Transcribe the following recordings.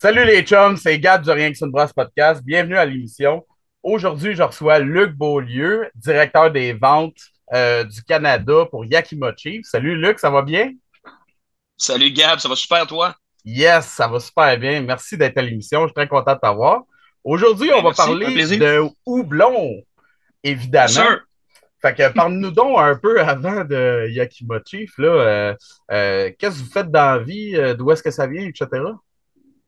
Salut les chums, c'est Gab du Rien que c'est une brosse podcast. Bienvenue à l'émission. Aujourd'hui, je reçois Luc Beaulieu, directeur des ventes du Canada pour Yakima Chief. Salut Luc, ça va bien? Salut Gab, ça va super toi? Yes, ça va super bien. Merci d'être à l'émission. Je suis très content de t'avoir. Aujourd'hui, on Ben va merci, un parler plaisir. de houblon, Yes évidemment. sir. Fait que parle-nous donc un peu avant de Yakima Chief, là. Qu'est-ce que vous faites dans la vie? D'où est-ce que ça vient, etc.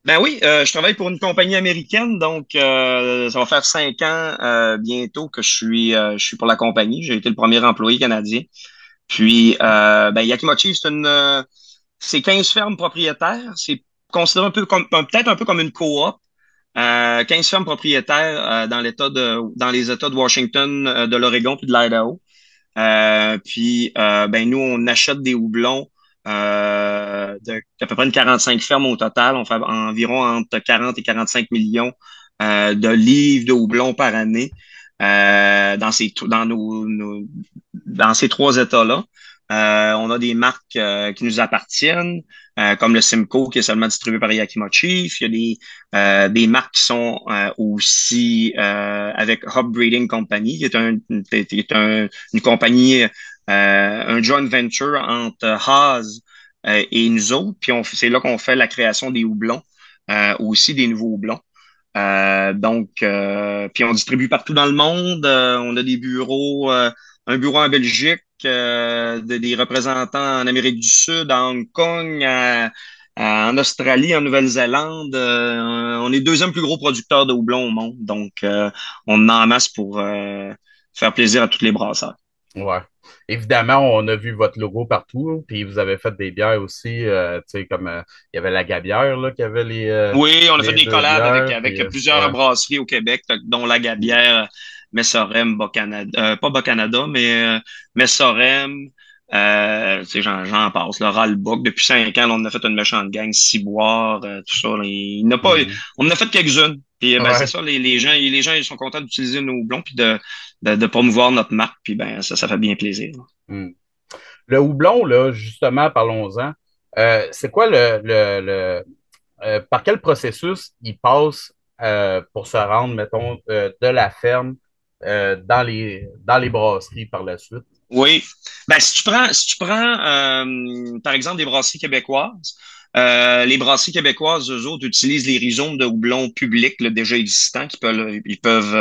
Ben oui, je travaille pour une compagnie américaine, donc ça va faire 5 ans bientôt que je suis pour la compagnie. J'ai été le premier employé canadien. Puis ben Yakima Chief, c'est 15 fermes propriétaires. C'est considéré un peu comme peut-être un peu comme une coop. 15 fermes propriétaires dans les États de Washington, de l'Oregon puis de l'Idaho. Ben nous, on achète des houblons d'à peu près une 45 fermes au total. On fait environ entre 40 et 45 millions de livres de houblons par année dans ces trois États-là. On a des marques qui nous appartiennent, comme le Simcoe qui est seulement distribué par Yakima Chief. Il y a des marques qui sont aussi avec Hub Breeding Company, qui est une compagnie, un joint venture entre Haas et nous autres. Puis c'est là qu'on fait la création des houblons, aussi des nouveaux houblons. Puis on distribue partout dans le monde. On a des bureaux, un bureau en Belgique, des représentants en Amérique du Sud, à Hong Kong, en Australie, en Nouvelle-Zélande. On est deuxième plus gros producteur de houblon au monde. Donc, on en masse pour faire plaisir à tous les brasseurs. Ouais. Évidemment, on a vu votre logo partout, puis vous avez fait des bières aussi, tu sais, comme il y avait la Gabière, là, qui avait Oui, on a fait les des deux collabs avec, bières, avec puis plusieurs ouais. brasseries au Québec, dont la Gabière, Messorem, Bas-Canada, pas Bas-Canada, mais Messorem, tu sais, j'en passe, là, Ralbock. Depuis 5 ans, là, on a fait une méchante gang, Ciboire, tout ça. Là. Mhm. On en a fait quelques-unes. Puis ben, c'est Ouais. ça, les gens, ils sont contents d'utiliser nos houblons puis de promouvoir notre marque, puis ben ça fait bien plaisir. Mhm. Le houblon, là, justement, parlons-en. C'est quoi par quel processus il passe pour se rendre, mettons, de la ferme dans les brasseries par la suite? Oui. Ben, si tu prends par exemple, des brasseries québécoises, les brasseries québécoises, eux autres, utilisent les rhizomes de houblon publics là, déjà existants qu'ils Les peuvent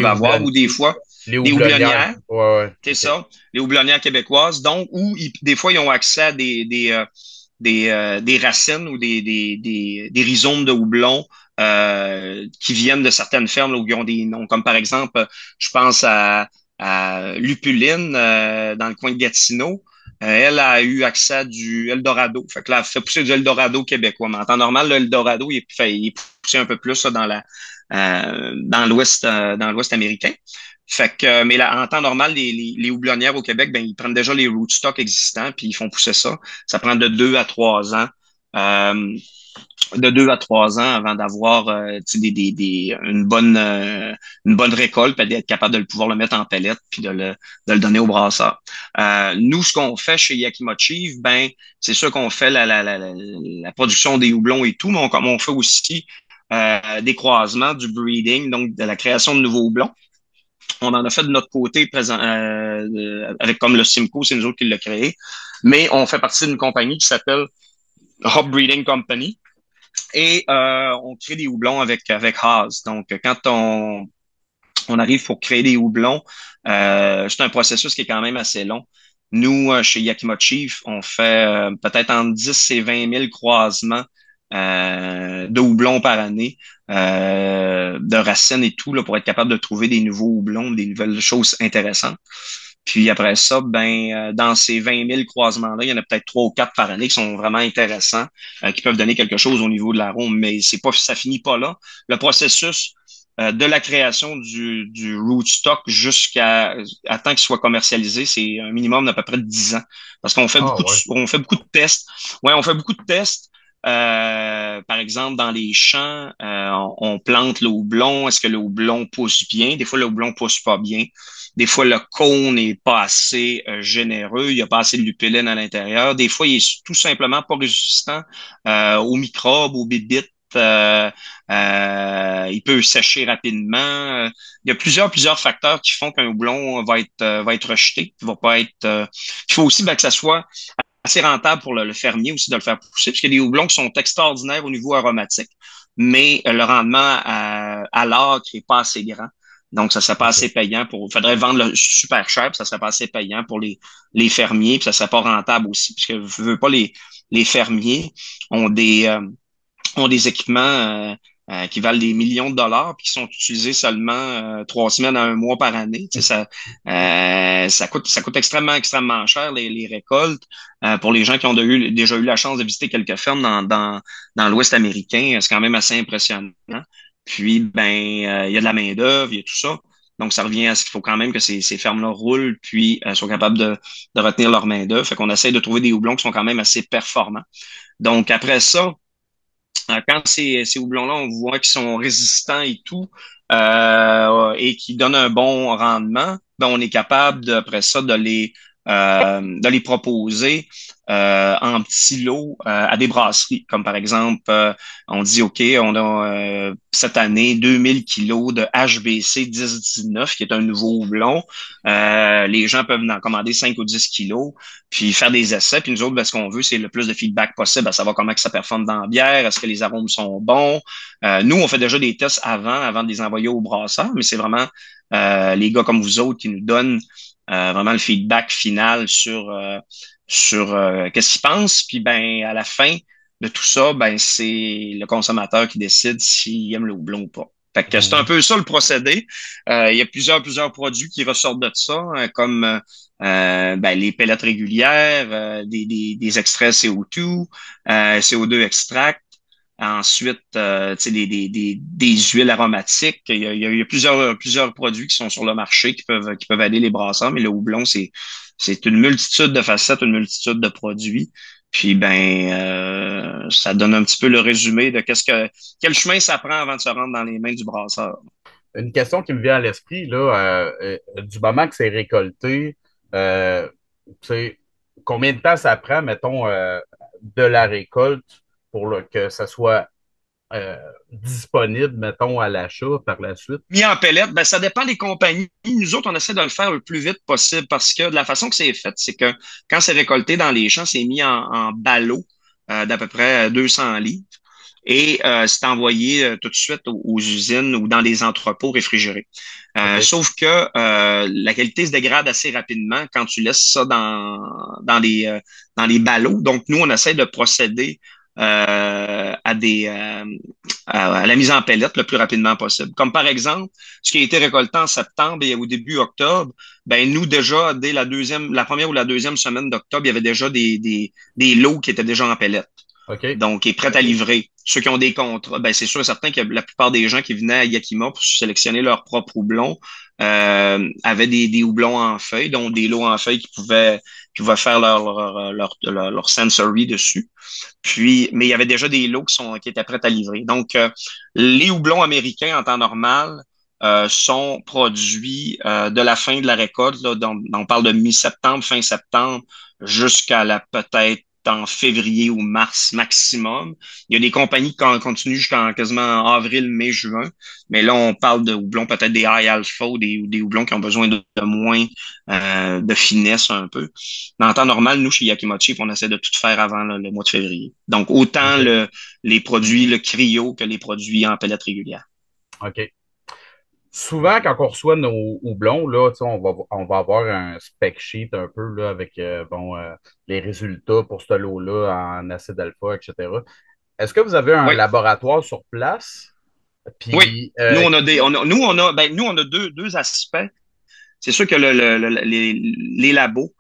avoir, ou des fois les des houblonnières. houblonnières, Ouais, c'est ouais, ça, les houblonnières québécoises, donc, des fois, ils ont accès à des racines ou des rhizomes de houblon qui viennent de certaines fermes là, où ils ont des noms, comme par exemple, je pense à Lupuline dans le coin de Gatineau. Elle a eu accès à du Eldorado. Fait que là, elle fait pousser du Eldorado québécois. Mais en temps normal, le Eldorado, il est poussé un peu plus là, dans l'Ouest américain. Fait que, mais là, en temps normal, les houblonnières au Québec, ben, ils prennent déjà les rootstocks existants, puis ils font pousser ça. Ça prend euh, de 2 à 3 ans avant d'avoir tu sais, une bonne récolte, puis d'être capable de pouvoir le mettre en pellette, puis de le donner au brasseur. Nous, ce qu'on fait chez Yakima Chief, ben, c'est sûr qu'on fait la production des houblons et tout, mais on fait aussi des croisements, du breeding, donc de la création de nouveaux houblons. On en a fait de notre côté avec comme le Simcoe, c'est nous autres qui l'a créé. Mais on fait partie d'une compagnie qui s'appelle Hop Breeding Company et on crée des houblons avec Haas. Donc, quand on arrive pour créer des houblons, c'est un processus qui est quand même assez long. Nous, chez Yakima Chief, on fait peut-être entre 10 et 20 000 croisements de houblons par année, de racines et tout, là, pour être capable de trouver des nouveaux houblons, des nouvelles choses intéressantes. Puis après ça, ben, dans ces 20 000 croisements-là, il y en a peut-être 3 ou 4 par année qui sont vraiment intéressants, qui peuvent donner quelque chose au niveau de l'arôme, mais ça finit pas là. Le processus de la création du rootstock à temps qu'il soit commercialisé, c'est un minimum d'à peu près de 10 ans. Parce qu'on fait Ah beaucoup de, ouais. on fait beaucoup de tests. Ouais, on fait beaucoup de tests. Par exemple, dans les champs, on plante le houblon. Est-ce que le houblon pousse bien? Des fois, le houblon pousse pas bien. Des fois, le cône n'est pas assez généreux. Il n'y a pas assez de lupulène à l'intérieur. Des fois, il est tout simplement pas résistant aux microbes, aux bébites il peut sécher rapidement. Il y a plusieurs facteurs qui font qu'un houblon va être rejeté, va pas être. Il faut aussi que ça soit assez rentable pour le fermier aussi de le faire pousser, parce qu'il y a des houblons qui sont extraordinaires au niveau aromatique, mais le rendement à l'acre n'est pas assez grand. Donc, ça serait pas assez payant il faudrait vendre le super cher, puis ça serait pas assez payant pour les fermiers, puis ça serait pas rentable aussi, parce que je veux pas les fermiers ont ont des équipements qui valent des millions de dollars puis qui sont utilisés seulement 3 semaines à un mois par année. Tu sais, ça coûte extrêmement cher les récoltes. Pour les gens qui ont déjà eu la chance de visiter quelques fermes dans l'Ouest américain, c'est quand même assez impressionnant. Puis, il y a de la main-d'œuvre, il y a tout ça. Donc, ça revient à ce qu'il faut quand même que ces fermes-là roulent, puis soient capables de retenir leur main-d'œuvre. Fait qu'on essaie de trouver des houblons qui sont quand même assez performants. Donc, après ça, quand ces houblons-là, on voit qu'ils sont résistants et tout, et qui donnent un bon rendement, ben on est capable, après ça, de les proposer en petits lots à des brasseries. Comme par exemple, on dit, OK, on a cette année 2000 kilos de HBC 1019, qui est un nouveau houblon. Les gens peuvent en commander 5 ou 10 kilos, puis faire des essais. Puis nous autres, ben, ce qu'on veut, c'est le plus de feedback possible, à savoir comment que ça performe dans la bière, est-ce que les arômes sont bons. Nous, on fait déjà des tests avant de les envoyer au brasseur, mais c'est vraiment les gars comme vous autres qui nous donnent vraiment le feedback final sur qu'est-ce qu'ils pensent. Puis ben à la fin de tout ça, ben c'est le consommateur qui décide s'il aime le houblon ou pas. Fait que c'est un peu ça le procédé. Il y a plusieurs produits qui ressortent de ça, comme les pellettes régulières, des extraits CO2, CO2 extract. Ensuite, des huiles aromatiques. Il y a plusieurs produits qui sont sur le marché qui peuvent aider les brasseurs, mais le houblon, c'est une multitude de facettes, une multitude de produits. Puis ça donne un petit peu le résumé de quel chemin ça prend avant de se rendre dans les mains du brasseur. Une question qui me vient à l'esprit, là, du moment que c'est récolté, euh, tu sais, combien de temps ça prend, mettons, de la récolte pour que ça soit disponible, mettons, à l'achat par la suite? Mis en pellette, ben, ça dépend des compagnies. Nous autres, on essaie de le faire le plus vite possible parce que de la façon que c'est fait, c'est que quand c'est récolté dans les champs, c'est mis en ballot d'à peu près 200 livres et c'est envoyé tout de suite aux usines ou dans des entrepôts réfrigérés. OK. Sauf que la qualité se dégrade assez rapidement quand tu laisses ça dans les ballots. Donc, nous, on essaie de procéder à la mise en pellette le plus rapidement possible. Comme par exemple, ce qui a été récolté en septembre et au début octobre, ben nous déjà, dès la première ou la deuxième semaine d'octobre, il y avait déjà des lots qui étaient déjà en pellette. OK. Donc, est prêt à livrer. Ceux qui ont des contrats, ben c'est sûr et certain que la plupart des gens qui venaient à Yakima pour sélectionner leur propre houblon avaient des houblons en feuilles, donc des lots en feuilles qui pouvaient faire leur sensory dessus. Puis, mais il y avait déjà des lots qui étaient prêts à livrer. Donc, les houblons américains en temps normal sont produits de la fin de la récolte. Là, on parle de mi-septembre, fin septembre, jusqu'à la peut-être en février ou mars maximum. Il y a des compagnies qui continuent jusqu'en quasiment avril, mai, juin. Mais là, on parle de houblons, peut-être des high alpha ou des houblons qui ont besoin de moins de finesse un peu. Mais en temps normal, nous, chez Yakimochi, on essaie de tout faire avant le mois de février. Donc, autant OK. les produits, le cryo, que les produits en pellette régulière. OK. Souvent, quand on reçoit nos houblons, là, tu sais, on va avoir un spec sheet un peu là, avec les résultats pour ce lot-là en acide alpha, etc. Est-ce que vous avez un Oui, laboratoire sur place? oui. Puis, Nous, nous, on a deux aspects. C'est sûr que les labos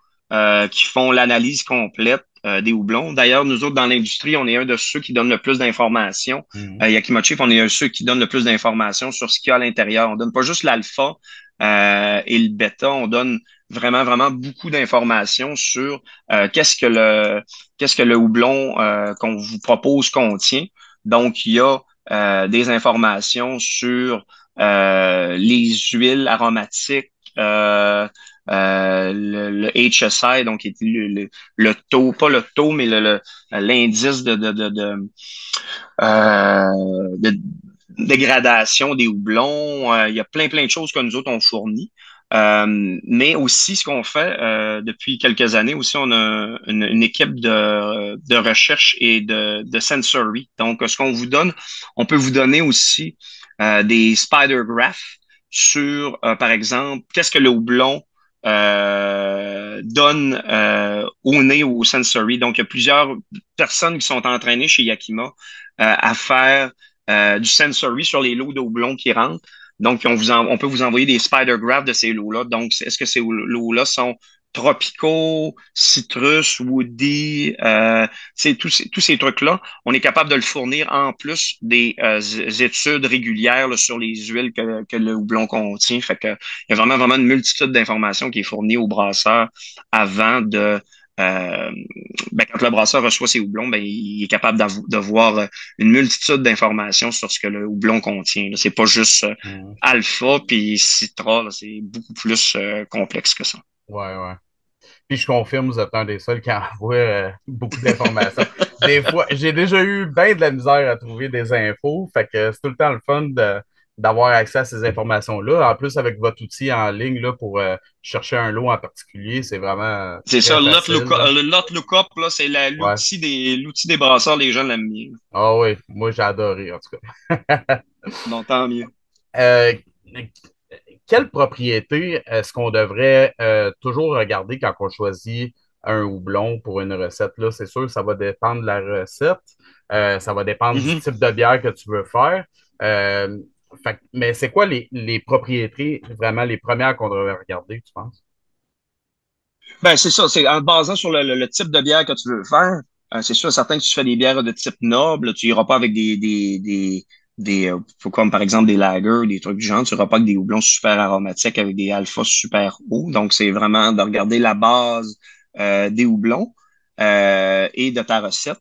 qui font l'analyse complète des houblons. D'ailleurs, nous autres, dans l'industrie, on est un de ceux qui donnent le plus d'informations. mhm. Yakimochi, on est un de ceux qui donnent le plus d'informations sur ce qu'il y a à l'intérieur. On donne pas juste l'alpha et le bêta, on donne vraiment beaucoup d'informations sur qu'est-ce que le houblon qu'on vous propose contient. Donc, il y a des informations sur les huiles aromatiques, le HSI, donc qui est le taux, pas le taux, mais l'indice de dégradation des houblons. Il y a plein de choses que nous autres on fournit. Mais aussi, ce qu'on fait depuis quelques années, aussi, on a une équipe de recherche et de sensory. Donc, ce qu'on vous donne, on peut vous donner aussi des spider graphs sur, par exemple, qu'est-ce que le houblon donne au nez ou au sensory. Donc, il y a plusieurs personnes qui sont entraînées chez Yakima à faire du sensory sur les lots de houblon qui rentrent. Donc, on peut vous envoyer des spider graphs de ces lots-là. Donc, est-ce que ces lots-là sont tropicaux, citrus, woody, c'est tous ces trucs-là, on est capable de le fournir en plus des études régulières là, sur les huiles que le houblon contient. Fait que il y a vraiment une multitude d'informations qui est fournie au brasseur avant de quand le brasseur reçoit ses houblons, ben, il est capable de voir une multitude d'informations sur ce que le houblon contient. Là. C'est pas juste Mhm. alpha puis citra, là, c'est beaucoup plus complexe que ça. Ouais, ouais. Puis je confirme, vous êtes un des seuls qui envoie beaucoup d'informations. Des fois, j'ai déjà eu bien de la misère à trouver des infos, fait que c'est tout le temps le fun d'avoir accès à ces informations-là. En plus, avec votre outil en ligne là, pour chercher un lot en particulier, c'est vraiment C'est très ça, facile, là. Le Lot Lookup, là, c'est Ouais. l'outil des brasseurs, les gens l'aiment bien. Ah oui, moi j'ai adoré, en tout cas. Donc, tant mieux. Euh, quelle propriété est-ce qu'on devrait toujours regarder quand on choisit un houblon pour une recette? Là, c'est sûr, ça va dépendre de la recette. Ça va dépendre du Mhm. type de bière que tu veux faire. Euh, mais c'est quoi les propriétés, vraiment les premières qu'on devrait regarder, tu penses? Ben, c'est ça, c'est en te basant sur le type de bière que tu veux faire. C'est sûr, certain que tu fais des bières de type noble, tu iras pas avec comme par exemple des lagers, des trucs du genre, tu iras pas avec des houblons super aromatiques avec des alphas super hauts. Donc, c'est vraiment de regarder la base des houblons et de ta recette.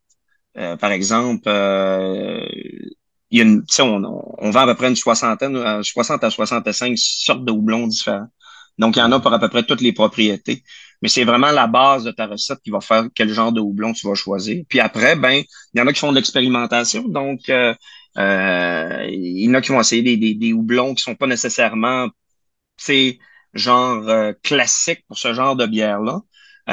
Par exemple, il y a tu sais, on vend à peu près une soixantaine, 60 à 65 sortes de houblons différents. Donc, il y en a Mhm. pour à peu près toutes les propriétés. Mais c'est vraiment la base de ta recette qui va faire quel genre de houblon tu vas choisir. Puis après, ben, il y en a qui font de l'expérimentation. Donc, il y en a qui vont essayer des houblons qui sont pas nécessairement, c'est genre classique pour ce genre de bière-là.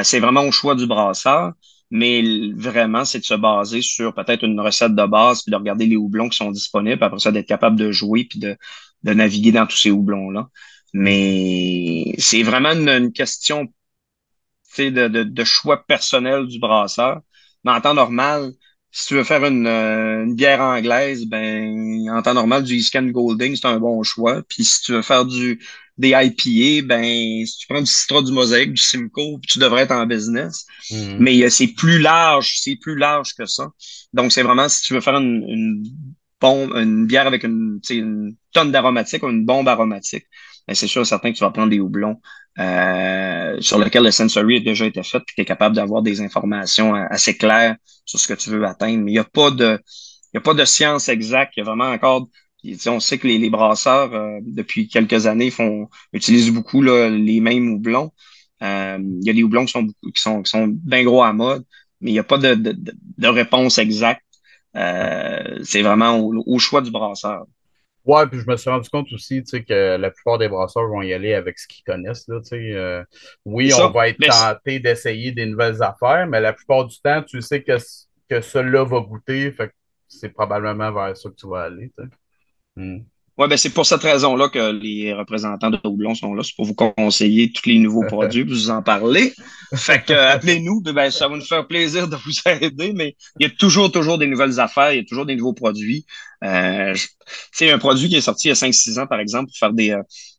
C'est vraiment au choix du brasseur, mais vraiment, c'est de se baser sur peut-être une recette de base, puis de regarder les houblons qui sont disponibles, après ça, d'être capable de jouer, puis de naviguer dans tous ces houblons-là. Mhm. Mais c'est vraiment une question, tu sais, de choix personnel du brasseur. Mais en temps normal, si tu veux faire une bière anglaise, ben, en temps normal, du East Golding, c'est un bon choix. Puis si tu veux faire des IPA, ben, si tu prends du Citra, du Mosaïque, du Simcoe, puis tu devrais être en business. Mhm. Mais c'est plus large que ça. Donc, c'est vraiment si tu veux faire une bière avec tu sais, une tonne d'aromatique ou une bombe aromatique, ben, c'est sûr et certain que tu vas prendre des houblons sur lequel le sensory a déjà été fait, puis tu es capable d'avoir des informations assez claires sur ce que tu veux atteindre. Mais il y a pas de science exacte. Il y a vraiment encore, tu sais, on sait que les brasseurs, depuis quelques années, utilisent beaucoup là, les mêmes houblons. Il y a des houblons qui sont bien gros à mode, mais il n'y a pas de réponse exacte. C'est vraiment au choix du brasseur. Ouais, puis je me suis rendu compte aussi, tu sais, que la plupart des brasseurs vont y aller avec ce qu'ils connaissent, là, tu sais. C'est Oui, on ça. va être Mais tenté d'essayer des nouvelles affaires, mais la plupart du temps, tu sais que celui-là va goûter, fait que c'est probablement vers ça que tu vas aller, tu sais. Hmm. ouais, ben c'est pour cette raison-là que les représentants de Houblon sont là. C'est pour vous conseiller tous les nouveaux produits, vous en parler. Fait que appelez-nous, ben, ça va nous faire plaisir de vous aider, mais il y a toujours des nouvelles affaires, il y a toujours des nouveaux produits. C'est un produit qui est sorti il y a 5 6 ans, par exemple, pour faire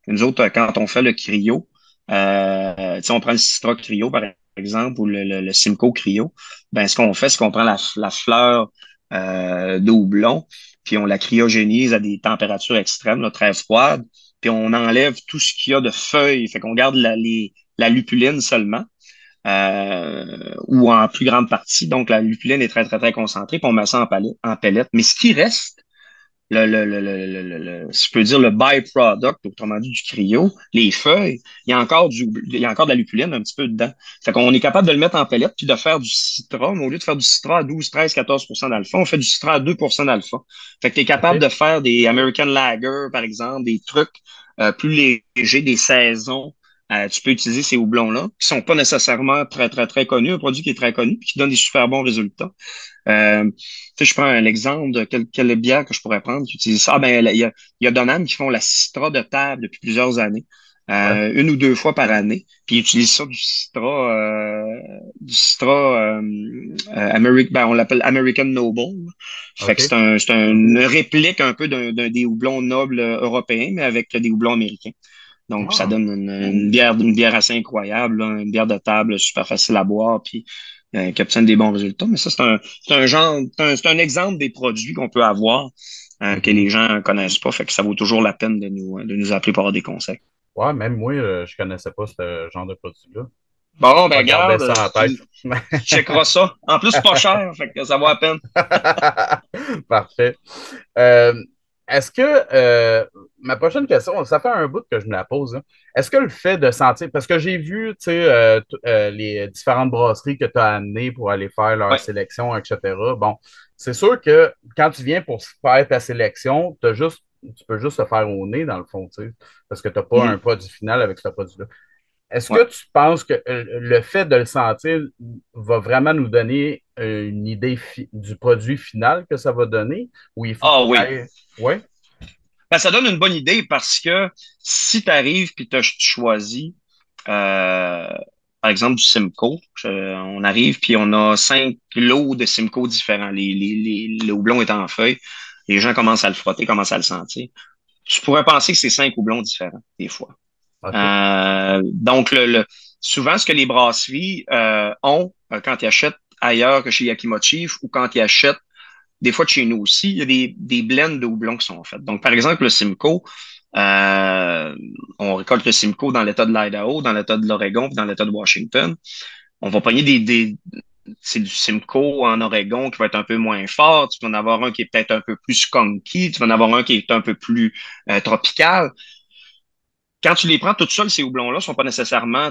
nous autres, quand on fait le cryo, on prend le Citra Cryo, par exemple, ou le Simcoe Cryo, ben ce qu'on fait, c'est qu'on prend la fleur de houblon, puis on la cryogénise à des températures extrêmes, là, très froides, puis on enlève tout ce qu'il y a de feuilles, fait qu'on garde la lupuline seulement, ou en plus grande partie. Donc, la lupuline est très concentrée, puis on met ça en pellet. Mais ce qui reste, si je peux dire, le byproduct, autrement dit, du cryo, les feuilles, il y a encore de la lupuline un petit peu dedans. Fait qu'on est capable de le mettre en pellet puis de faire du citrat, mais au lieu de faire du citrat à 12, 13, 14% d'alpha, on fait du citrat à 2% d'alpha. Fait que tu es capable OK. de faire des American Lager, par exemple, des trucs plus légers, des saisons. Tu peux utiliser ces houblons-là, qui sont pas nécessairement très, très, très connus, un produit qui est très connu, puis qui donne des super bons résultats. Tu sais, je prends un exemple de quelle bière que je pourrais prendre qui utilise ça. Ah, ben, il y a Donham qui font la Citra de table depuis plusieurs années, Ouais. une ou deux fois par année. Puis ils utilisent ça du Citra ben, on l'appelle American Noble. Fait que OK. c'est une réplique un peu d'un des houblons nobles européens, mais avec des houblons américains. Donc, ça Ah. donne une bière assez incroyable, là, une bière de table super facile à boire, puis qui obtient des bons résultats. Mais ça, c'est un genre, c'est un exemple des produits qu'on peut avoir que Mhm. les gens ne connaissent pas. Fait que ça vaut toujours la peine de nous appeler pour avoir des conseils. Ouais, même moi, je connaissais pas ce genre de produit-là. Bon, Je ben vais garder garde, ça en tête. tu checkeras ça. En plus, c'est pas cher, fait que ça vaut la peine. Parfait. Euh, est-ce que ma prochaine question, ça fait un bout que je me la pose, hein. Est-ce que le fait de sentir, parce que j'ai vu, tu sais, les différentes brasseries que tu as amenées pour aller faire leur Ouais. sélection, etc. Bon, c'est sûr que quand tu viens pour faire ta sélection, tu peux juste le faire au nez, dans le fond, tu sais, parce que tu n'as pas un Mhm. produit final avec ce produit-là. Est-ce Ouais. que tu penses que le fait de le sentir va vraiment nous donner une idée du produit final que ça va donner? Ou il faut Ah qu'il oui. aille. Oui, Ben, ça donne une bonne idée parce que si tu arrives puis tu choisis, euh, par exemple, du Simcoe, on arrive puis on a 5 lots de Simcoe différents, le houblon est en feuille, les gens commencent à le frotter, commencent à le sentir. Tu pourrais penser que c'est 5 houblons différents, des fois. OK. Donc, souvent, ce que les brasseries ont quand ils achètent ailleurs que chez Yakimochief ou quand ils achètent des fois de chez nous aussi, il y a des blends de houblon qui sont faits. Donc, par exemple, le Simcoe, euh, on récolte le Simcoe dans l'État de l'Idaho, dans l'État de l'Oregon, puis dans l'État de Washington. On va pogner c'est du Simcoe en Oregon qui va être un peu moins fort. Tu vas en avoir un qui est peut-être un peu plus skunky. Tu vas en avoir un qui est un peu plus tropical. Quand tu les prends tout seuls, ces houblons-là sont pas nécessairement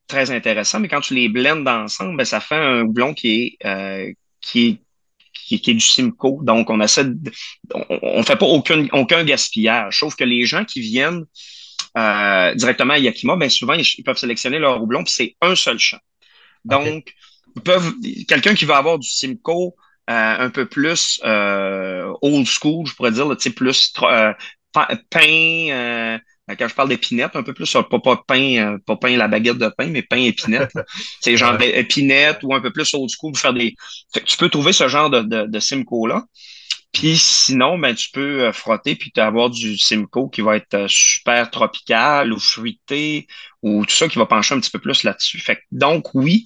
très intéressants, mais quand tu les blends ensemble, ben, ça fait un houblon qui est qui est du Simcoe. Donc, on fait pas aucun gaspillage. Sauf que les gens qui viennent directement à Yakima, ben souvent, ils peuvent sélectionner leur houblon, puis c'est un seul champ. OK. Donc, quelqu'un qui va avoir du Simcoe un peu plus old school, je pourrais dire, là, tu sais, plus pain, quand je parle d'épinette, un peu plus, pas pain, la baguette de pain, mais pain épinette. C'est genre Ouais. épinette ou un peu plus old school, faire des. Fait que tu peux trouver ce genre de Simcoe-là. Puis sinon, ben, tu peux frotter puis avoir du Simcoe qui va être super tropical ou fruité ou tout ça qui va pencher un petit peu plus là-dessus. Fait que, donc, oui,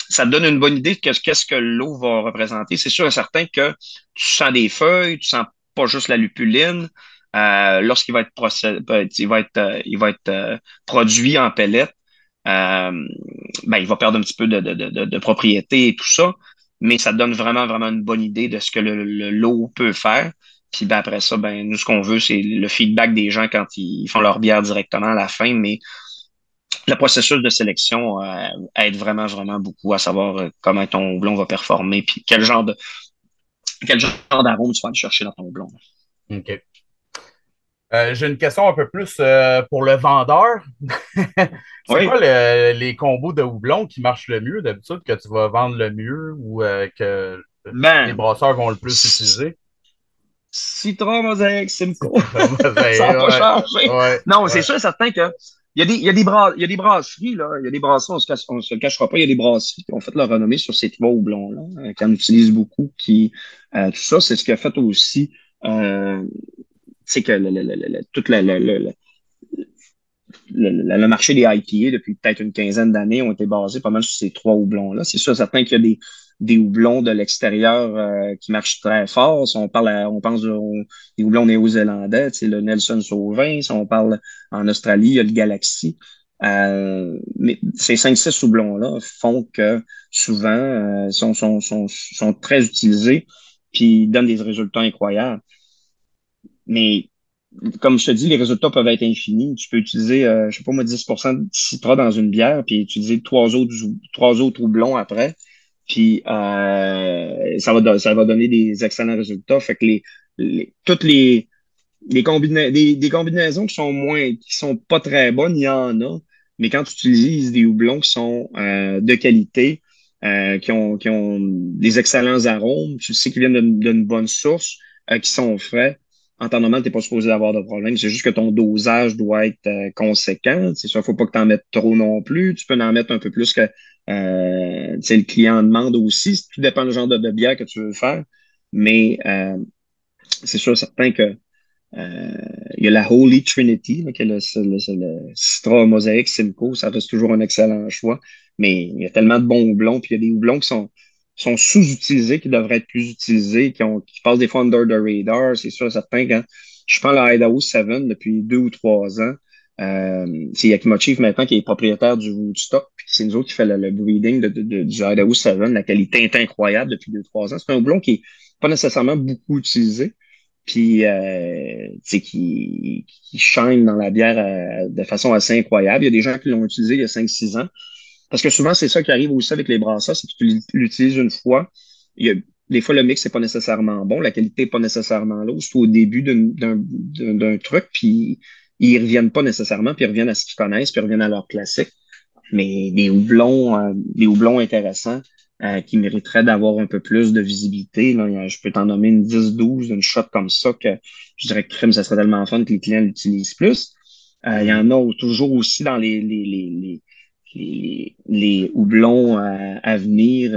ça te donne une bonne idée de qu'est-ce que l'eau va représenter. C'est sûr et certain que tu sens des feuilles, tu sens pas juste la lupuline. Lorsqu'il va être il va être produit en pellet, euh, ben, il va perdre un petit peu de propriété et tout ça, mais ça te donne vraiment, vraiment une bonne idée de ce que le lot peut faire. Puis ben, après ça, ben, nous, ce qu'on veut, c'est le feedback des gens quand ils font leur bière directement à la fin, mais le processus de sélection aide vraiment, vraiment beaucoup à savoir comment ton houblon va performer, puis quel genre d'arôme tu vas aller chercher dans ton houblon. OK. J'ai une question un peu plus pour le vendeur. C'est Oui, quoi les combos de houblon qui marchent le mieux d'habitude, que tu vas vendre le mieux ou que les ben, brasseurs vont le plus utiliser? Citron, mosaïque, Simcoe. Ça n'a pas Ouais, changé. ouais, Non, c'est ouais. sûr et certain que il y a des brasseries, là. Il y a des brasseries, on se le cachera pas, il y a des brasseries qui ont fait leur renommée sur ces trois houblons-là, qu'on utilise beaucoup, tout ça, c'est ce qui a fait aussi, c'est que toute le marché des IPA depuis peut-être une quinzaine d'années ont été basés pas mal sur ces trois houblons-là. C'est sûr, certain qu'il y a des houblons de l'extérieur qui marchent très fort. Si on pense des houblons néo-zélandais, tu sais, le Nelson Sauvin. Si on parle en Australie, il y a le Galaxy. Mais ces 5-6 houblons-là font que souvent sont très utilisés puis donnent des résultats incroyables. Mais comme je te dis, les résultats peuvent être infinis. Tu peux utiliser, je sais pas moi, 10% de citron dans une bière, puis utiliser trois autres houblons après. Puis ça va donner des excellents résultats. Fait que toutes des combinaisons qui sont pas très bonnes, il y en a. Mais quand tu utilises des houblons qui sont de qualité, qui ont des excellents arômes, tu sais qu'ils viennent d'une bonne source, qui sont frais, en temps normal, tu n'es pas supposé avoir de problème. C'est juste que ton dosage doit être conséquent. C'est sûr, il ne faut pas que tu en mettes trop non plus. Tu peux en mettre un peu plus que le client demande aussi. Tout dépend du genre de bière que tu veux faire. Mais c'est sûr certain que euh, il y a la Holy Trinity, là, qui est le Citra Mosaic Simcoe. Ça reste toujours un excellent choix. Mais il y a tellement de bons houblons, puis il y a des houblons sont sous-utilisés, qui devraient être plus utilisés, qui passent des fois under the radar. C'est sûr, certain, quand je prends la Idaho 7 depuis 2 ou 3 ans, c'est Yakima Chief maintenant qui est propriétaire du stock, puis c'est nous autres qui fait le breeding du Idaho 7. La qualité est incroyable depuis 2 ou 3 ans. C'est un houblon qui est pas nécessairement beaucoup utilisé, puis tu sais, qui shine dans la bière de façon assez incroyable. Il y a des gens qui l'ont utilisé il y a 5 6 ans. Parce que souvent, c'est ça qui arrive aussi avec les brasseurs, c'est que tu l'utilises une fois. Il y a, des fois, le mix n'est pas nécessairement bon, la qualité n'est pas nécessairement là, surtout au début d'un truc, puis ils reviennent pas nécessairement, puis ils reviennent à ce qu'ils connaissent, puis ils reviennent à leur classique. Mais des houblons intéressants qui mériteraient d'avoir un peu plus de visibilité. Là. Je peux t'en nommer une 10 12 une shot comme ça que je dirais que crème, ça serait tellement fun que les clients l'utilisent plus. Il y en a toujours aussi dans les houblons à venir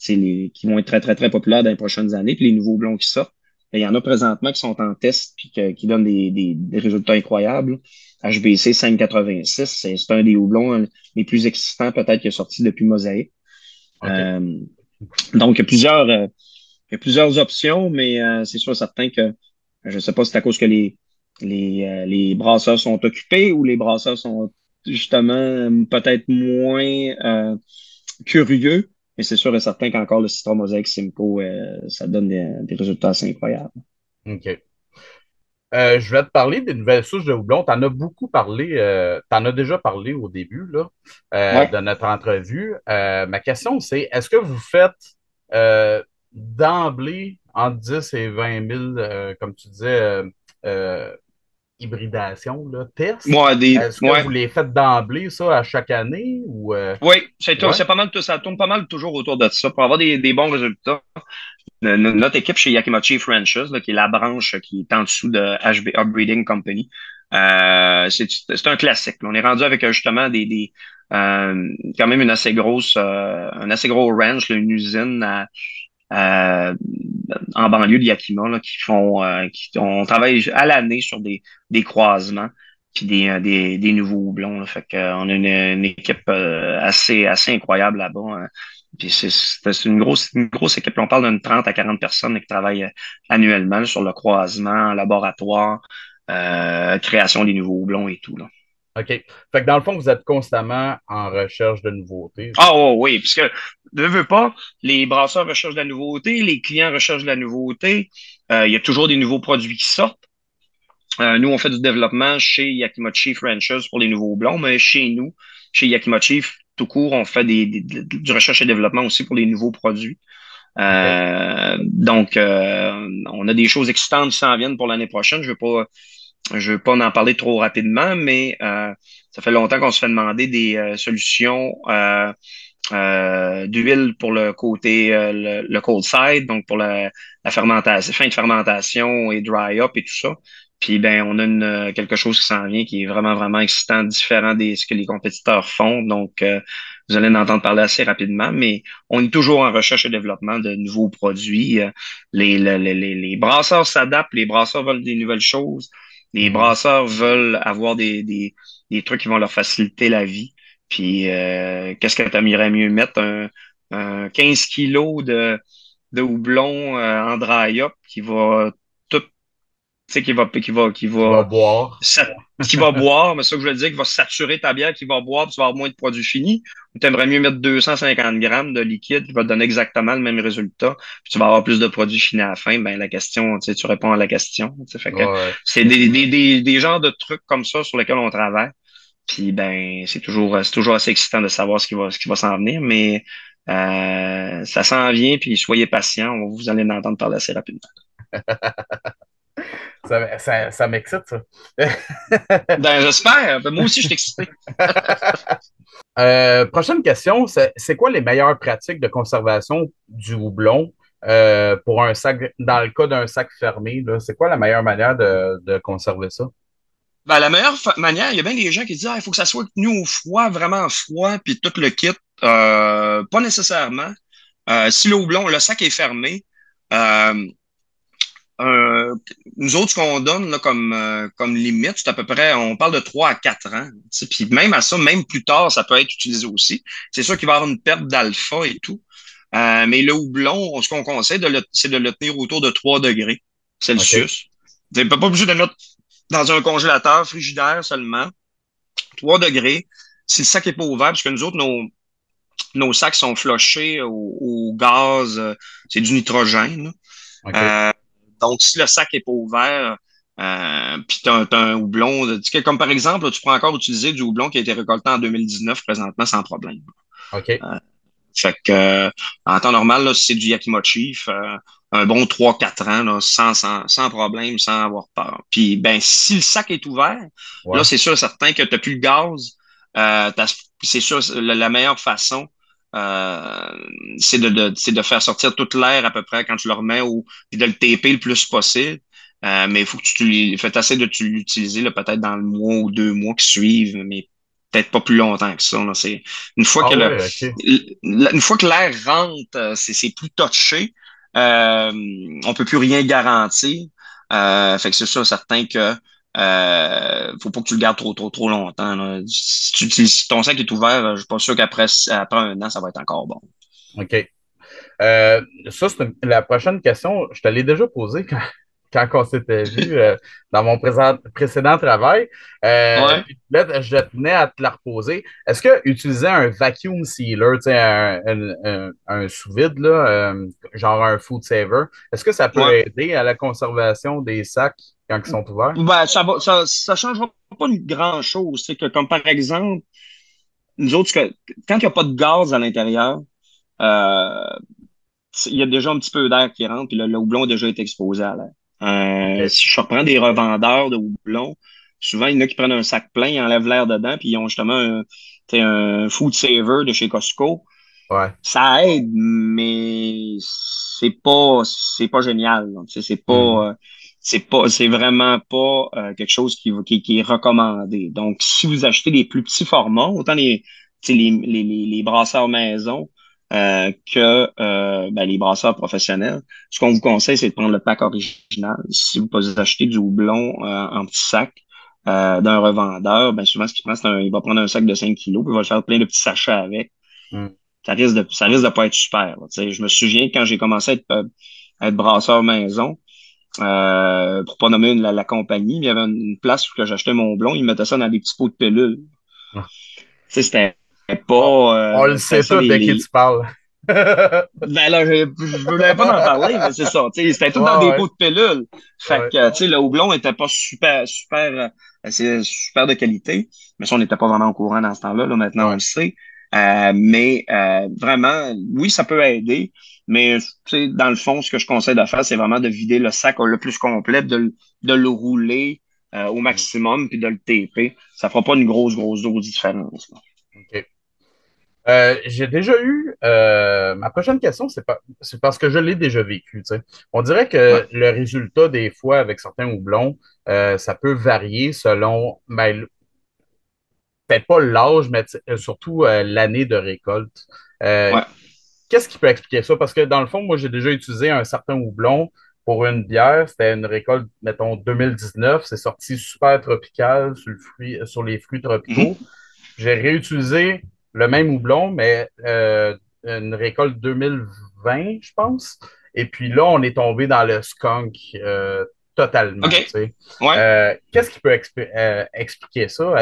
tu sais, qui vont être très, très, très populaires dans les prochaines années, puis les nouveaux houblons qui sortent. Il y en a présentement qui sont en test puis qui donnent des résultats incroyables. HBC 586, c'est un des houblons les plus excitants peut-être qui est sorti depuis Mosaïque. OK. Euh, donc, il y a plusieurs options, mais c'est sûr certain que je ne sais pas si c'est à cause que les brasseurs sont occupés ou les brasseurs sont justement peut-être moins curieux, mais c'est sûr et certain qu'encore le Citra Mosaic Simcoe, ça donne des résultats assez incroyables. OK. Je vais te parler des nouvelles souches de houblon. Tu en as beaucoup parlé, tu en as déjà parlé au début là, Ouais. de notre entrevue. Ma question, c'est est-ce que vous faites euh, d'emblée entre 10 et 20 000, comme tu disais, euh, hybridations, là, tests? Est-ce que Ouais. vous les faites d'emblée, ça, à chaque année? Ou, Oui, ouais? c'est pas mal, ça tourne pas mal toujours autour de ça pour avoir des bons résultats. Notre équipe chez Yakima Chief Ranches, là, qui est la branche qui est en dessous de HB Breeding Company, c'est un classique. Là. On est rendu avec justement quand même une assez un assez gros ranch, là, une usine à- en banlieue de Yakima là, on travaille à l'année sur des croisements puis des nouveaux houblons. Là. Fait que, on a une équipe assez incroyable là-bas. Hein. Puis c'est une grosse équipe. On parle d'une 30 à 40 personnes là, qui travaillent annuellement là, sur le croisement, laboratoire, création des nouveaux houblons et tout. Là. OK. Fait que dans le fond, vous êtes constamment en recherche de nouveautés. Ah oh, oui, puisque ne veux pas, les brasseurs recherchent de la nouveauté, les clients recherchent de la nouveauté. Il y a toujours des nouveaux produits qui sortent. Nous, on fait du développement chez Yakima Chief Ranchers pour les nouveaux blonds, mais chez nous, chez Yakima Chief, tout court, on fait du recherche et développement aussi pour les nouveaux produits. OK. Donc, on a des choses excitantes qui s'en viennent pour l'année prochaine. Je veux pas en parler trop rapidement, mais ça fait longtemps qu'on se fait demander des solutions d'huile pour le côté le cold side, donc pour la fermentation, fin de fermentation et dry up et tout ça. Puis ben on a quelque chose qui s'en vient qui est vraiment vraiment excitant, différent de ce que les compétiteurs font. Donc vous allez en entendre parler assez rapidement, mais on est toujours en recherche et développement de nouveaux produits. Les brasseurs s'adaptent, les brasseurs veulent des nouvelles choses, les Mhm. brasseurs veulent avoir des trucs qui vont leur faciliter la vie. Puis, qu'est-ce que tu aimerais mieux mettre? Un 15 kilos de houblon en dry up qui va tout Tu sais, qui va boire. sa- qui va boire, mais ça que je veux dire, qui va saturer ta bière, qui va boire, puis tu vas avoir moins de produits finis. Ou t'aimerais mieux mettre 250 grammes de liquide qui va te donner exactement le même résultat, puis tu vas avoir plus de produits finis à la fin. Ben, la question, tu sais, tu réponds à la question. Tu sais, fait que Ouais, c'est des genres de trucs comme ça sur lesquels on travaille. Puis ben, c'est toujours assez excitant de savoir ce qui va s'en venir, mais ça s'en vient, puis soyez patients, vous allez en entendre parler assez rapidement. ça m'excite, ça. Ben, j'espère. Ben, moi aussi, je suis excité. Prochaine question, c'est quoi les meilleures pratiques de conservation du houblon pour un sac, dans le cas d'un sac fermé, là, c'est quoi la meilleure manière de conserver ça? Ben, la meilleure manière, il y a bien des gens qui disent, ah, il faut que ça soit tenu au froid, vraiment froid, puis tout le kit. Pas nécessairement. Si le houblon, le sac est fermé, euh, euh, nous autres, ce qu'on donne là, comme limite, c'est à peu près, on parle de 3 à 4 ans. Tu sais. Puis même à ça, même plus tard, ça peut être utilisé aussi. C'est sûr qu'il va y avoir une perte d'alpha et tout. Mais le houblon, ce qu'on conseille, c'est de le tenir autour de 3 degrés OK. Celsius. Vous n'êtes pas obligé de le mettre dans un congélateur frigidaire seulement. 3 degrés. Si le sac n'est pas ouvert, parce que nous autres, nos sacs sont flushés au gaz, c'est du nitrogène. OK. Euh, donc, si le sac n'est pas ouvert, puis t'as un houblon, comme par exemple, là, tu peux encore utiliser du houblon qui a été récolté en 2019 présentement sans problème. OK. Euh, fait que, en temps normal, là, si c'est du Yakimochi, un bon 3 4 ans, là, sans problème, sans avoir peur. Puis, ben, si le sac est ouvert, là, Ouais. c'est sûr certain que tu n'as plus le gaz. C'est sûr, la meilleure façon, euh, c'est de faire sortir toute l'air à peu près quand tu le remets puis de le taper le plus possible. Mais il faut que tu fais assez de l'utiliser là, peut-être dans le mois ou 2 mois qui suivent, mais peut-être pas plus longtemps que ça. Là. C'est une fois Ah que ouais, OK. une fois que l'air rentre, c'est plus touché. Euh, on peut plus rien garantir. Fait que c'est sûr, certain que faut pas que tu le gardes trop longtemps. Là. Si ton sac est ouvert, je suis pas sûr après 1 an, ça va être encore bon. OK. Ça, c'est la prochaine question. Je te l'ai déjà posée quand on s'était vu dans mon précédent travail. Ouais, Puis là, je tenais à te la reposer. Est-ce que utiliser un vacuum sealer, tu sais, un sous-vide, là, genre un food saver, est-ce que ça peut ouais. aider à la conservation des sacs quand ils sont ouverts? Ben, ça changera pas une grand chose. C'est que, comme par exemple, nous autres, quand il n'y a pas de gaz à l'intérieur, euh, il y a déjà un petit peu d'air qui rentre, puis le houblon a déjà été exposé à l'air. OK. Si je reprends des revendeurs de houblon, souvent, il y en a qui prennent un sac plein, ils enlèvent l'air dedans, puis ils ont justement un food saver de chez Costco. Ouais. Ça aide, mais c'est pas génial. Là. Tu sais, Hmm. c'est vraiment pas quelque chose qui est recommandé. Donc, si vous achetez les plus petits formats, autant tu sais, les brasseurs maison que ben, les brasseurs professionnels, ce qu'on vous conseille, c'est de prendre le pack original. Si vous achetez du houblon en petit sac d'un revendeur, ben souvent, ce qu'il prend, il va prendre un sac de 5 kilos, puis il va faire plein de petits sachets avec Hmm. ça risque de pas être super. Là. Tu sais, je me souviens quand j'ai commencé à être brasseur maison, pour pas nommer la compagnie, il y avait une place où j'achetais mon blond, ils mettaient ça dans des petits pots de pilules. Tu sais, c'était On, pas, on le c'était sait ça tout de qui tu parles. ben là, je voulais pas en parler, mais c'est ça. Tu sais, c'était tout dans des Ouais, pots de pilules. Fait ouais, que, tu sais, le houblon était pas c'est super de qualité. Mais ça, on n'était pas vraiment au courant dans ce temps-là. Là, maintenant, on ouais. le sait. Mais vraiment, oui, ça peut aider. Mais, tu sais, dans le fond, ce que je conseille de faire, c'est vraiment de vider le sac le plus complet, de le rouler au Hmm. maximum, puis de le taper. Ça fera pas une grosse dose de différence. Là. OK. J'ai déjà eu ma prochaine question, c'est parce que je l'ai déjà vécu. Tu sais. On dirait Ouais. que le résultat, des fois, avec certains houblons, ça peut varier selon, ben, peut-être pas l'âge, mais surtout l'année de récolte. Euh, Ouais. Qu'est-ce qui peut expliquer ça? Parce que dans le fond, moi, j'ai déjà utilisé un certain houblon pour une bière. C'était une récolte, mettons, 2019. C'est sorti super tropical sur les fruits tropicaux. Mhm. J'ai réutilisé le même houblon, mais une récolte 2020, je pense. Et puis là, on est tombé dans le skunk. totalement, tu OK. sais. Ouais. Qu'est-ce qui peut expliquer ça?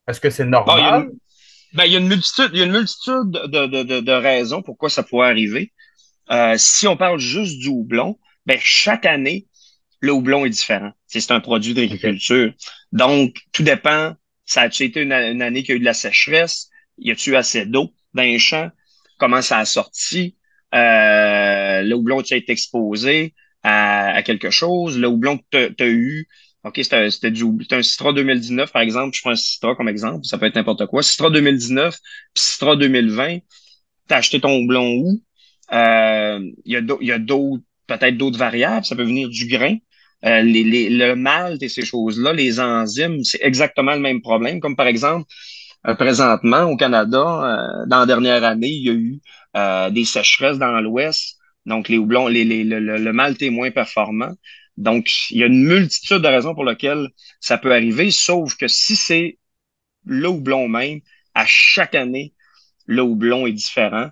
Est-ce que c'est Bon, normal? il y a une multitude, il y a une multitude de raisons pourquoi ça pourrait arriver. Si on parle juste du houblon, ben, chaque année, le houblon est différent. C'est un produit OK. d'agriculture. Donc, tout dépend. Ça a-tu été une année qui a eu de la sécheresse? Y a-tu eu assez d'eau dans les champs? Comment ça a sorti? Le houblon a été exposé à quelque chose? Le houblon que tu as eu, OK, c'était un Citra 2019, par exemple. Je prends un Citra comme exemple. Ça peut être n'importe quoi. Citra 2019, puis Citra 2020. T'as acheté ton houblon où? Il y a d'autres, peut-être d'autres variables. Ça peut venir du grain. Le malt et ces choses-là, les enzymes, c'est exactement le même problème. Comme par exemple, présentement, au Canada, dans la dernière année, il y a eu des sécheresses dans l'Ouest. Donc, les houblons, le malt est moins performant. Donc, il y a une multitude de raisons pour lesquelles ça peut arriver, sauf que si c'est le houblon même, à chaque année, le houblon est différent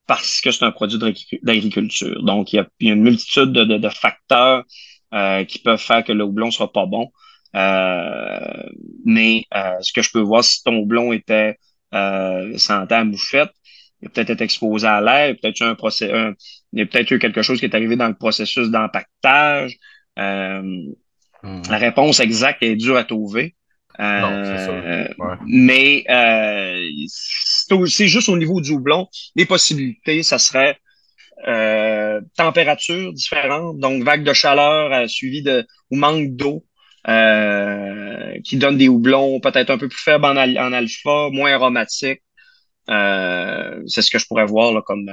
parce que c'est un produit d'agriculture. Donc, il y a une multitude de facteurs qui peuvent faire que le houblon sera pas bon. Mais ce que je peux voir, si ton houblon était sentait à mouchette, il a peut-être été exposé à l'air, il y a peut-être eu quelque chose qui est arrivé dans le processus d'empaquetage. Euh, la Mhm. réponse exacte est dure à trouver. Non, c'est sûr. Ouais. Mais c'est juste au niveau du houblon. Les possibilités, ça serait température différente, donc vague de chaleur suivie de ou manque d'eau, qui donne des houblons peut-être un peu plus faibles en alpha, moins aromatiques. C'est ce que je pourrais voir là, comme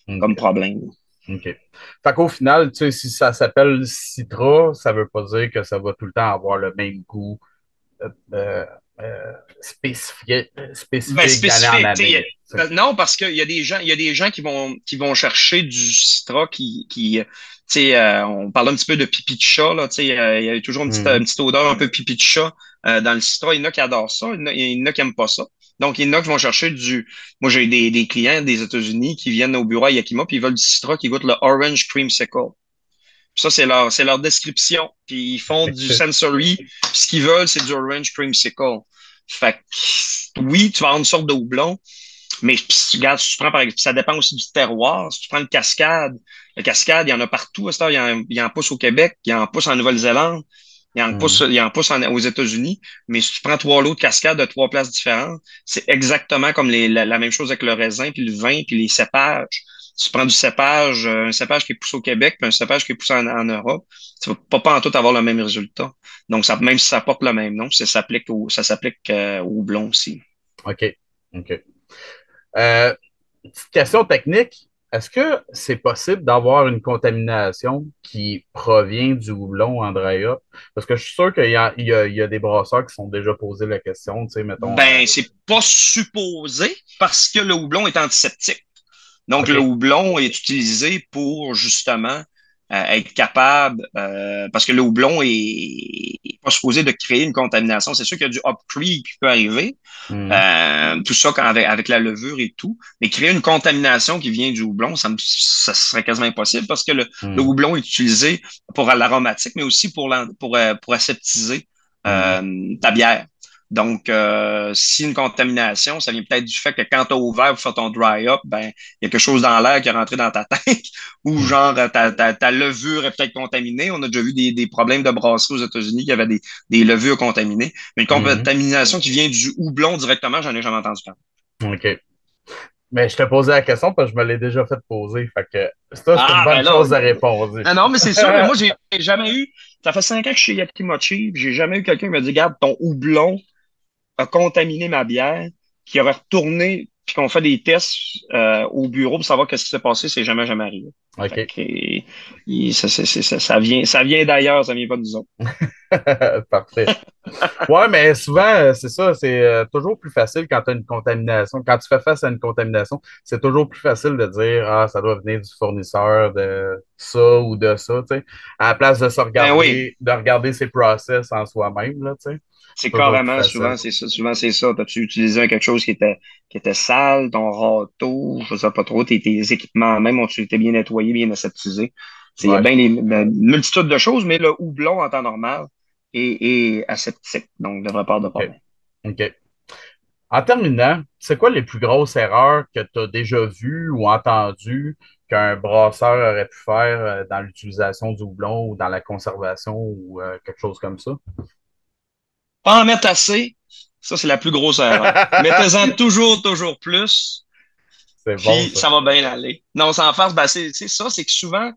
OK. problème. OK. Fait qu'au final, tu sais, si ça s'appelle Citra, ça veut pas dire que ça va tout le temps avoir le même goût euh, Ben, spécifique d'année en spécifique, tu sais. année. Tu sais. Non, parce qu'il y a il y a des gens qui vont chercher du Citra tu sais, on parle un petit peu de pipi de chat, là, tu sais, il y a toujours une Mhm. petite odeur un peu pipi de chat, dans le Citra. Il y en a qui adorent ça, il y en a qui aiment pas ça. Donc, il y en a qui vont chercher moi, j'ai des clients des États-Unis qui viennent au bureau à Yakima puis ils veulent du Citra qui goûte le Orange Creamsicle. Ça, c'est leur description. Puis ils font du sensory. Puis ce qu'ils veulent, c'est du orange creamsicle. Fait que, oui, tu vas avoir une sorte de houblon, mais regarde, si tu prends par exemple, ça dépend aussi du terroir. Si tu prends le cascade, il y en a partout. À cette heure, il y en pousse au Québec, il y en pousse en Nouvelle-Zélande, Mhm. il en pousse aux États-Unis. Mais si tu prends trois lots de cascade de trois places différentes, c'est exactement comme la même chose avec le raisin, puis le vin, puis les cépages. Si tu prends du cépage, un cépage qui est poussé au Québec, puis un cépage qui est poussé en Europe, tu vas pas en tout avoir le même résultat. Donc, même si ça porte le même nom, ça s'applique au houblon aussi. OK. OK. Euh, Petite question technique. Est-ce que c'est possible d'avoir une contamination qui provient du houblon Andrea? Parce que je suis sûr qu'il y a des brasseurs qui sont déjà posé la question, tu sais, mettons. Ben, c'est pas supposé parce que le houblon est antiseptique. Donc, le OK. houblon est utilisé pour justement être capable, parce que le houblon est pas supposé de créer une contamination. C'est sûr qu'il y a du hop creep qui peut arriver, Mhm. tout ça avec la levure et tout, mais créer une contamination qui vient du houblon, ça serait quasiment impossible parce que le Mhm. houblon est utilisé pour l'aromatique, mais aussi pour aseptiser Mhm. ta bière. Donc, si une contamination, ça vient peut-être du fait que quand tu as ouvert pour faire ton dry-up, ben, il y a quelque chose dans l'air qui est rentré dans ta tank, ou Mhm. genre ta levure est peut-être contaminée. On a déjà vu des problèmes de brasserie aux États-Unis qui avaient des levures contaminées. Mais une Mhm. contamination qui vient du houblon directement, j'en ai jamais entendu parler. OK. Mais je te posais la question parce que je me l'ai déjà fait poser. Fait que ça, c'est une Ah, bonne ben là, chose à répondre. non, non, mais c'est sûr, mais moi, j'ai jamais eu, ça fait 5 ans que je suis chez Yakimochi, puis j'ai jamais eu quelqu'un qui m'a dit, garde, ton houblon a contaminé ma bière, qui aurait retourné, puis qu'on fait des tests au bureau pour savoir qu'est-ce qui s'est passé, c'est jamais, jamais arrivé. Fait OK. que, ça vient d'ailleurs, ça vient pas de nous autres. Parfait. Ouais, mais souvent, c'est ça, c'est toujours plus facile quand tu as une contamination. Quand tu fais face à une contamination, c'est toujours plus facile de dire, ah, ça doit venir du fournisseur de ça ou de ça, tu sais, à la place Ben oui, de regarder ses process en soi-même, là, tu sais. c'est Toujours plus carrément, facile. souvent c'est ça. T'as-tu utilisé quelque chose qui était sale, ton râteau, je sais pas trop, tes équipements même ont-tu été bien nettoyés, bien aseptisés? Il y a Ouais. bien une multitude de choses, mais le houblon en temps normal est aseptique, donc ne devrait pas avoir de OK. problème. OK. En terminant, c'est quoi les plus grosses erreurs que tu as déjà vues ou entendues qu'un brasseur aurait pu faire dans l'utilisation du houblon ou dans la conservation ou quelque chose comme ça? Pas en mettre assez, ça c'est la plus grosse erreur. Mettez-en toujours, toujours plus, C'est bon, puis ça. ça va bien aller. Non, sans farce, ben c'est ça, c'est que souvent,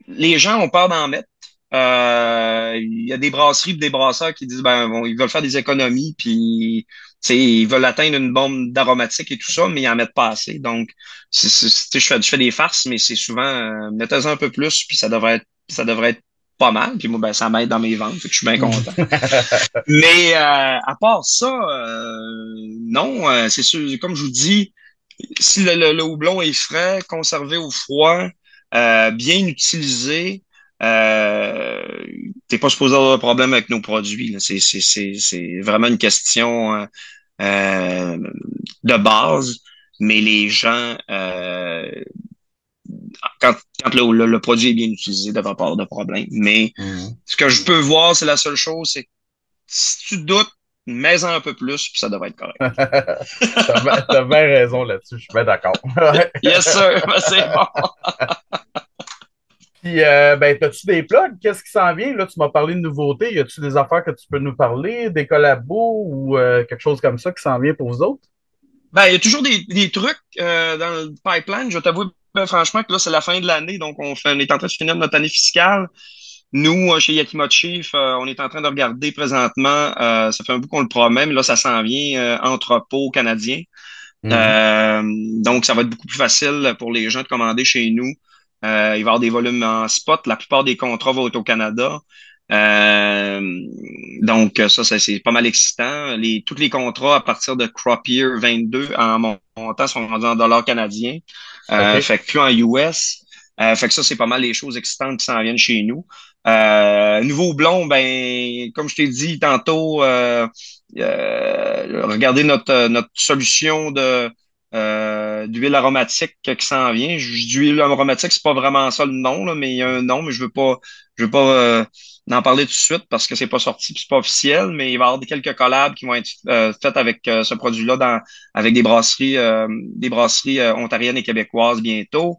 les gens ont peur d'en mettre. Il y a des brasseries et des brasseurs qui disent ben bon, ils veulent faire des économies puis ils veulent atteindre une bombe d'aromatique et tout ça, mais ils en mettent pas assez. Donc, je fais des farces, mais c'est souvent mettez-en un peu plus, puis ça devrait être pas mal. Puis moi, ben, ça m'aide dans mes ventes, fait que je suis bien content. Mais à part ça, non, c'est sûr, comme je vous dis, si le houblon est frais, conservé au froid, bien utilisé, euh, t'es pas supposé avoir de problème avec nos produits, là. C'est vraiment une question euh, de base, mais les gens, quand le produit est bien utilisé, il ne devrait pas avoir de problème. Mais Mhm. ce que je peux voir, c'est la seule chose, c'est que si tu doutes, mets-en un peu plus, puis ça devrait être correct. T'as bien raison là-dessus, je suis bien d'accord. Ouais. Yes, sir, c'est bon. Puis, ben, as-tu des plugs? Qu'est-ce qui s'en vient? Là, tu m'as parlé de nouveautés. Y a-tu des affaires que tu peux nous parler, des collabos ou quelque chose comme ça qui s'en vient pour vous autres? Ben, il y a toujours des trucs dans le pipeline. Je t'avoue, ben, franchement, que là, c'est la fin de l'année, donc on est en train de finir notre année fiscale. Nous, chez Yakima Chief, on est en train de regarder présentement, ça fait un bout qu'on le promet, mais là, ça s'en vient, entrepôt canadien. Mhm. Euh, donc, ça va être beaucoup plus facile pour les gens de commander chez nous. Il va y avoir des volumes en spot. La plupart des contrats vont être au Canada. Euh, donc, ça, c'est pas mal excitant. Tous les contrats à partir de Crop Year 22 en montant sont rendus en dollars canadiens. OK. Fait que plus en US. Fait que ça, c'est pas mal les choses excitantes qui s'en viennent chez nous. Nouveau blond, ben, comme je t'ai dit tantôt, regardez notre solution d'huile aromatique qui s'en vient. D'huile aromatique, c'est pas vraiment ça le nom, là, mais il y a un nom, mais je veux pas en parler tout de suite parce que c'est pas sorti, puis c'est pas officiel, mais il va y avoir quelques collabs qui vont être faites avec ce produit-là avec des brasseries ontariennes et québécoises bientôt.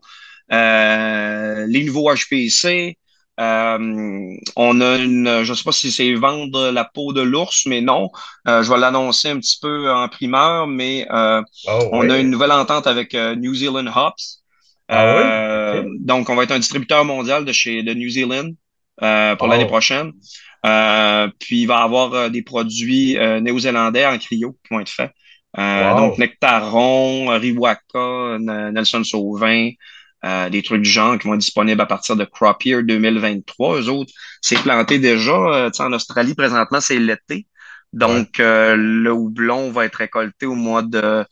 Les nouveaux HPC. On a je sais pas si c'est vendre la peau de l'ours, mais non. Je vais l'annoncer un petit peu en primeur, mais Oh, on a une oui. nouvelle entente avec New Zealand Hops. Ah oui? OK. Donc, on va être un distributeur mondial de New Zealand pour l'année Oh, prochaine. Puis, il va y avoir des produits néo-zélandais en cryo qui vont être faits. Donc, wow. Nectaron, Riwaka, Nelson Sauvin, des trucs du genre qui vont être disponibles à partir de Crop Year 2023. Eux autres, c'est planté déjà. Tu sais, en Australie, présentement, c'est l'été. Ouais. Donc, le houblon va être récolté au mois de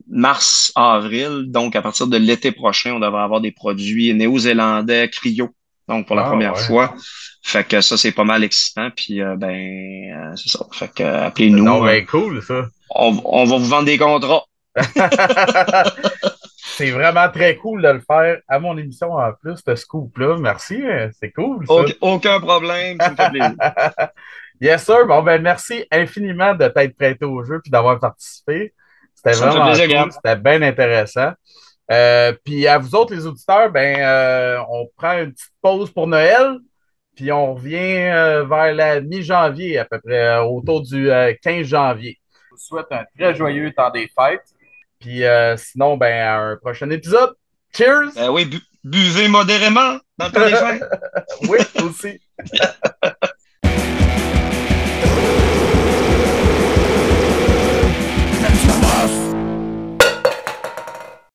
mars, avril. Donc, à partir de l'été prochain, on devrait avoir des produits néo-zélandais cryo. Donc, pour la Ah, première ouais. fois. Fait que ça, c'est pas mal excitant. Puis, c'est ça. Fait que, C'est donc appelez-nous. bien cool, ça. On va vous vendre des contrats. C'est vraiment très cool de le faire à mon émission en plus, ce scoop-là. Merci, c'est cool, ça. Aucun problème. Ça me fait plaisir. Yes, sir. Bon, ben, merci infiniment de t'être prêté au jeu puis d'avoir participé. C'était Ça me fait vraiment plaisir, cool. Gab. C'était bien intéressant. Puis à vous autres, les auditeurs, ben, on prend une petite pause pour Noël, puis on revient vers la mi-janvier, à peu près, autour du 15 janvier. Je vous souhaite un très joyeux temps des fêtes. Puis sinon, ben, à un prochain épisode. Cheers! Ben oui, buvez modérément dans le temps des fêtes. Oui, aussi.